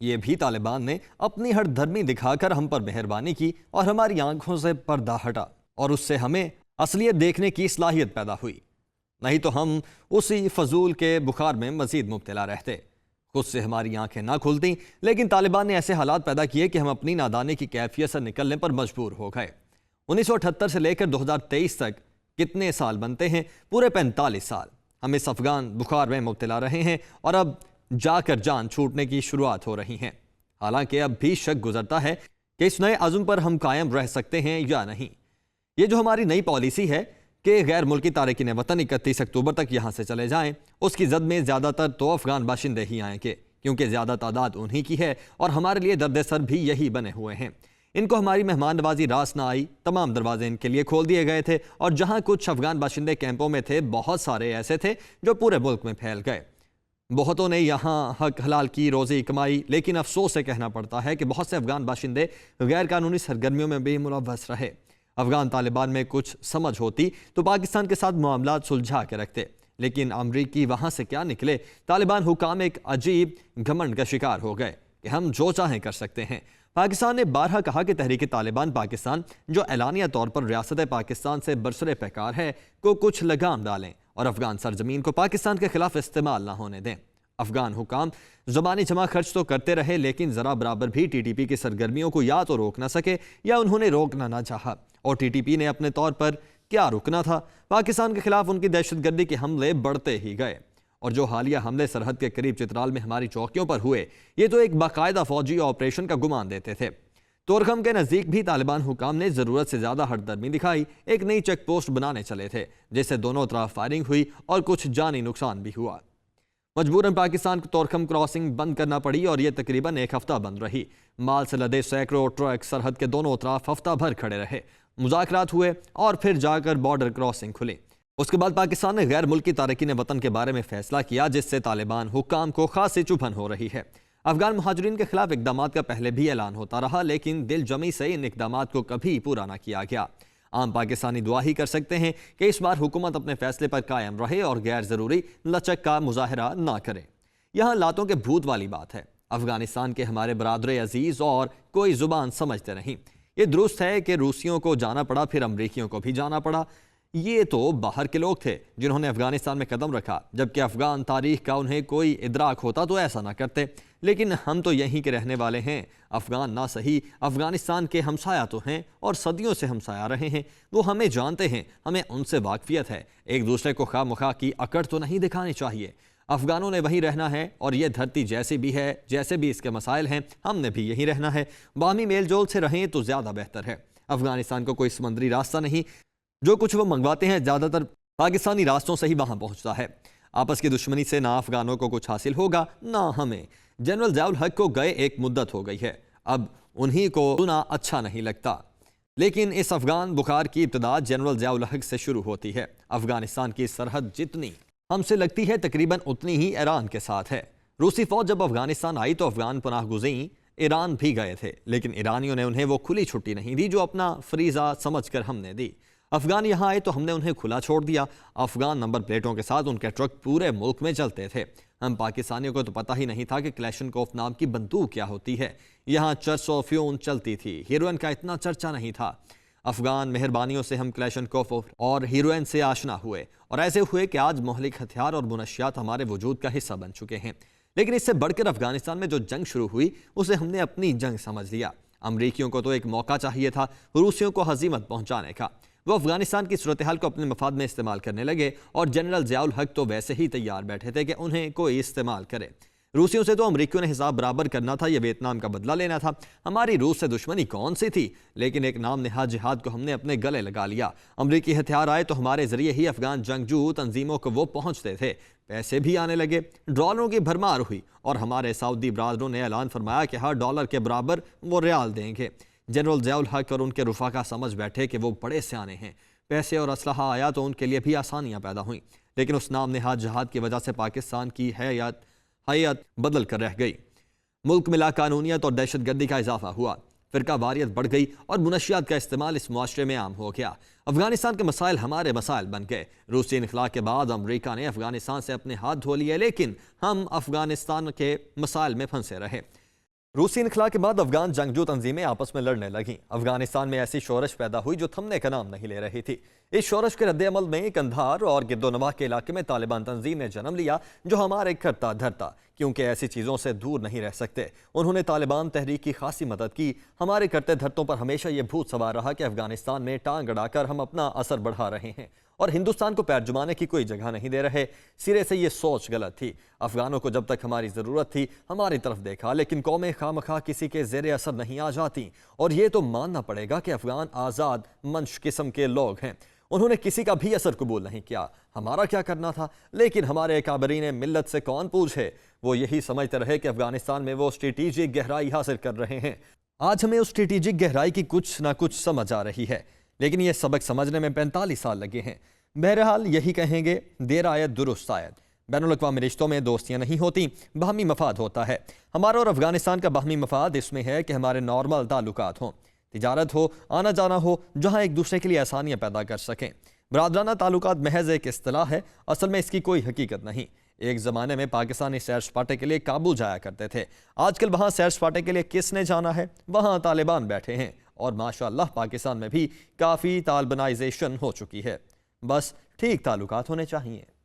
یہ بھی طالبان نے اپنی ہر دھرمی دکھا کر ہم پر مہربانی کی اور ہماری آنکھوں سے پردہ ہٹا اور اس سے ہمیں اصلیت دیکھنے کی صلاحیت پیدا ہوئی، نہیں تو ہم اسی فضول کے بخار میں مزید مبتلا رہتے۔ خود سے ہماری آنکھیں نہ کھلتیں، لیکن طالبان نے ایسے حالات پیدا کیے کہ ہم اپنی نادانی کی کیفیت سے نکلنے پر مجبور ہو گئے۔ 1978 سے لے کر 2023 تک کتنے سال بنتے ہیں؟ پورے 45 سال ہم اس افغان بخار میں مبتلا رہے ہیں اور اب جا کر جان چھوٹنے کی شروعات ہو رہی ہیں۔ حالانکہ اب بھی شک گزرتا ہے کہ اس نئے عزم پر ہم قائم رہ سکتے ہیں یا نہیں۔ یہ جو ہماری نئی پالیسی ہے کہ غیر ملکی تارکین وطن 31 اکتوبر تک یہاں سے چلے جائیں، اس کی زد میں زیادہ تر تو افغان باشندے ہی آئیں گے، کیونکہ زیادہ تعداد انہی کی ہے اور ہمارے لیے درد سر بھی یہی بنے ہوئے ہیں۔ ان کو ہماری مہمان نوازی راس نہ آئی، تمام دروازے ان کے لیے کھول دیے گئے تھے، اور جہاں کچھ افغان باشندے کیمپوں میں تھے، بہت سارے ایسے تھے جو پورے ملک میں پھیل گئے۔ بہتوں نے یہاں حق حلال کی روزی کمائی، لیکن افسوس سے کہنا پڑتا ہے کہ بہت سے افغان باشندے غیر قانونی سرگرمیوں میں بھی ملوث رہے۔ افغان طالبان میں کچھ سمجھ ہوتی تو پاکستان کے ساتھ معاملات سلجھا کے رکھتے، لیکن امریکی وہاں سے کیا نکلے؟ طالبان حکام ایک عجیب گھمنڈ کا شکار ہو گئے کہ ہم جو چاہیں کر سکتے ہیں۔ پاکستان نے بارہا کہا کہ تحریک طالبان پاکستان، جو اعلانیہ طور پر ریاست پاکستان سے برسر پیکار ہے، کو کچھ لگام ڈالیں اور افغان سرزمین کو پاکستان کے خلاف استعمال نہ ہونے دیں۔ افغان حکام زبانی جمع خرچ تو کرتے رہے، لیکن ذرا برابر بھی ٹی ٹی پی کی سرگرمیوں کو یا تو روک نہ سکے یا انہوں نے روکنا نہ چاہا، اور ٹی ٹی پی نے اپنے طور پر کیا رکنا تھا؟ پاکستان کے خلاف ان کی دہشت گردی کے حملے بڑھتے ہی گئے، اور جو حالیہ حملے سرحد کے قریب چترال میں ہماری چوکیوں پر ہوئے، یہ تو ایک باقاعدہ فوجی آپریشن کا گمان دیتے تھے۔ تورخم کے نزدیک بھی طالبان حکام نے ضرورت سے زیادہ ہٹ درمی دکھائی، ایک نئی چیک پوسٹ بنانے چلے تھے جس سے دونوں طرف فائرنگ ہوئی اور کچھ جانی نقصان بھی ہوا۔ مجبوراً پاکستان کو تورخم کراسنگ بند کرنا پڑی اور یہ تقریباً ایک ہفتہ بند رہی۔ مال سے لدے سینکڑوں ٹرک سرحد کے دونوں طرف ہفتہ بھر کھڑے رہے، مذاکرات ہوئے اور پھر جا کر بارڈر کراسنگ کھلی۔ اس کے بعد پاکستان نے غیر ملکی تارکین وطن کے بارے میں فیصلہ کیا، جس سے طالبان حکام کو خاصی چبھن ہو رہی ہے۔ افغان مہاجرین کے خلاف اقدامات کا پہلے بھی اعلان ہوتا رہا، لیکن دل جمی سے ان اقدامات کو کبھی پورا نہ کیا گیا۔ عام پاکستانی دعا ہی کر سکتے ہیں کہ اس بار حکومت اپنے فیصلے پر قائم رہے اور غیر ضروری لچک کا مظاہرہ نہ کرے۔ یہاں لاتوں کے بھوت والی بات ہے، افغانستان کے ہمارے برادر عزیز اور کوئی زبان سمجھتے نہیں۔ یہ درست ہے کہ روسیوں کو جانا پڑا، پھر امریکیوں کو بھی جانا پڑا۔ یہ تو باہر کے لوگ تھے جنہوں نے افغانستان میں قدم رکھا، جبکہ افغان تاریخ کا انہیں کوئی ادراک ہوتا تو ایسا نہ کرتے۔ لیکن ہم تو یہیں کے رہنے والے ہیں، افغان نہ صحیح افغانستان کے ہمسایہ تو ہیں اور صدیوں سے ہمسایہ رہے ہیں، وہ ہمیں جانتے ہیں، ہمیں ان سے واقفیت ہے۔ ایک دوسرے کو خواہ مخواہ کی اکڑ تو نہیں دکھانی چاہیے۔ افغانوں نے وہیں رہنا ہے، اور یہ دھرتی جیسی بھی ہے، جیسے بھی اس کے مسائل ہیں، ہم نے بھی یہیں رہنا ہے۔ باہمی میل جول سے رہیں تو زیادہ بہتر ہے۔ افغانستان کو کوئی سمندری راستہ نہیں، جو کچھ وہ منگواتے ہیں زیادہ تر پاکستانی راستوں سے ہی وہاں پہنچتا ہے۔ آپس کی دشمنی سے نہ افغانوں کو کچھ حاصل ہوگا نہ ہمیں۔ جنرل ضیاء الحق کو گئے ایک مدت ہو گئی ہے، اب انہی کو سنا اچھا نہیں لگتا، لیکن اس افغان بخار کی ابتدا جنرل ضیاء الحق سے شروع ہوتی ہے۔ افغانستان کی سرحد جتنی ہم سے لگتی ہے، تقریباً اتنی ہی ایران کے ساتھ ہے۔ روسی فوج جب افغانستان آئی تو افغان پناہ گزین ایران بھی گئے تھے، لیکن ایرانیوں نے انہیں وہ کھلی چھٹی نہیں دی جو اپنا فریضہ سمجھ کر ہم نے دی۔ افغان یہاں آئے تو ہم نے انہیں کھلا چھوڑ دیا۔ افغان نمبر پلیٹوں کے ساتھ ان کے ٹرک پورے ملک میں چلتے تھے۔ ہم پاکستانیوں کو تو پتہ ہی نہیں تھا کہ کلیشنکوف نام کی بندوق کیا ہوتی ہے۔ یہاں چرس و فیون چلتی تھی، ہیروئن کا اتنا چرچا نہیں تھا۔ افغان مہربانیوں سے ہم کلیشنکوف اور ہیروئن سے آشنا ہوئے، اور ایسے ہوئے کہ آج مہلک ہتھیار اور منشیات ہمارے وجود کا حصہ بن چکے ہیں۔ لیکن اس سے بڑھ کر افغانستان میں جو جنگ شروع ہوئی، اسے ہم نے اپنی جنگ سمجھ لیا۔ امریکیوں کو تو ایک موقع چاہیے تھا روسیوں کو ہزیمت پہنچانے کا۔ وہ افغانستان کی صورتحال کو اپنے مفاد میں استعمال کرنے لگے، اور جنرل ضیاء الحق تو ویسے ہی تیار بیٹھے تھے کہ انہیں کوئی استعمال کرے۔ روسیوں سے تو امریکیوں نے حساب برابر کرنا تھا، یہ ویتنام کا بدلہ لینا تھا۔ ہماری روس سے دشمنی کون سی تھی؟ لیکن ایک نام نہاد جہاد کو ہم نے اپنے گلے لگا لیا۔ امریکی ہتھیار آئے تو ہمارے ذریعے ہی افغان جنگجو تنظیموں کو وہ پہنچتے تھے، پیسے بھی آنے لگے، ڈالروں کی بھرمار ہوئی، اور ہمارے سعودی برادروں نے اعلان فرمایا کہ ہر ڈالر کے برابر وہ ریال دیں گے۔ جنرل ضیاء الحق اور ان کے رفقا سمجھ بیٹھے کہ وہ بڑے سیانے ہیں۔ پیسے اور اسلحہ آیا تو ان کے لیے بھی آسانیاں پیدا ہوئیں، لیکن اس نام نہاد جہاد کی وجہ سے پاکستان کی حیات بدل کر رہ گئی۔ ملک میں لا قانونیت اور دہشت گردی کا اضافہ ہوا، فرقہ واریت بڑھ گئی، اور منشیات کا استعمال اس معاشرے میں عام ہو گیا۔ افغانستان کے مسائل ہمارے مسائل بن گئے۔ روسی انخلاء کے بعد امریکہ نے افغانستان سے اپنے ہاتھ دھو لیے، لیکن ہم افغانستان کے مسائل میں پھنسے رہے۔ روسی انخلا کے بعد افغان جنگجو تنظیمیں آپس میں لڑنے لگیں۔ افغانستان میں ایسی شورش پیدا ہوئی جو تھمنے کا نام نہیں لے رہی تھی۔ اس شورش کے رد عمل میں قندھار اور گرد و نواح کے علاقے میں طالبان تنظیم نے جنم لیا، جو ہمارے کرتا دھرتا کیونکہ ایسی چیزوں سے دور نہیں رہ سکتے۔ انہوں نے طالبان تحریک کی خاصی مدد کی۔ ہمارے کرتے دھرتوں پر ہمیشہ یہ بھوت سوار رہا کہ افغانستان میں ٹانگ اڑا کر ہم اپنا اثر بڑھا رہے ہیں اور ہندوستان کو پیر جمانے کی کوئی جگہ نہیں دے رہے۔ سرے سے یہ سوچ غلط تھی۔ افغانوں کو جب تک ہماری ضرورت تھی ہماری طرف دیکھا، لیکن قومیں خواہ کسی کے زیر اثر نہیں آ جاتی، اور یہ تو ماننا پڑے گا کہ افغان آزاد منش قسم کے لوگ ہیں۔ انہوں نے کسی کا بھی اثر قبول نہیں کیا۔ ہمارا کیا کرنا تھا؟ لیکن ہمارے اکابرین ملت سے کون پوچھے؟ وہ یہی سمجھتے رہے کہ افغانستان میں وہ اسٹریٹجک گہرائی حاصل کر رہے ہیں۔ آج ہمیں اس اسٹریٹجک گہرائی کی کچھ نہ کچھ سمجھ آ رہی ہے، لیکن یہ سبق سمجھنے میں 45 سال لگے ہیں۔ بہرحال یہی کہیں گے، دیر آیت درست آیت۔ بین الاقوامی رشتوں میں دوستیاں نہیں ہوتی، باہمی مفاد ہوتا ہے۔ ہمارا اور افغانستان کا باہمی مفاد اس میں ہے کہ ہمارے نارمل تعلقات ہوں، تجارت ہو، آنا جانا ہو، جہاں ایک دوسرے کے لیے آسانیاں پیدا کر سکیں۔ برادرانہ تعلقات محض ایک اصطلاح ہے، اصل میں اس کی کوئی حقیقت نہیں۔ ایک زمانے میں پاکستانی سیر سپاٹے کے لیے کابل جایا کرتے تھے، آج کل وہاں سیر سپاٹے کے لیے کس نے جانا ہے؟ وہاں طالبان بیٹھے ہیں، اور ماشاءاللہ پاکستان میں بھی کافی طالبانائزیشن ہو چکی ہے۔ بس ٹھیک تعلقات ہونے چاہیے۔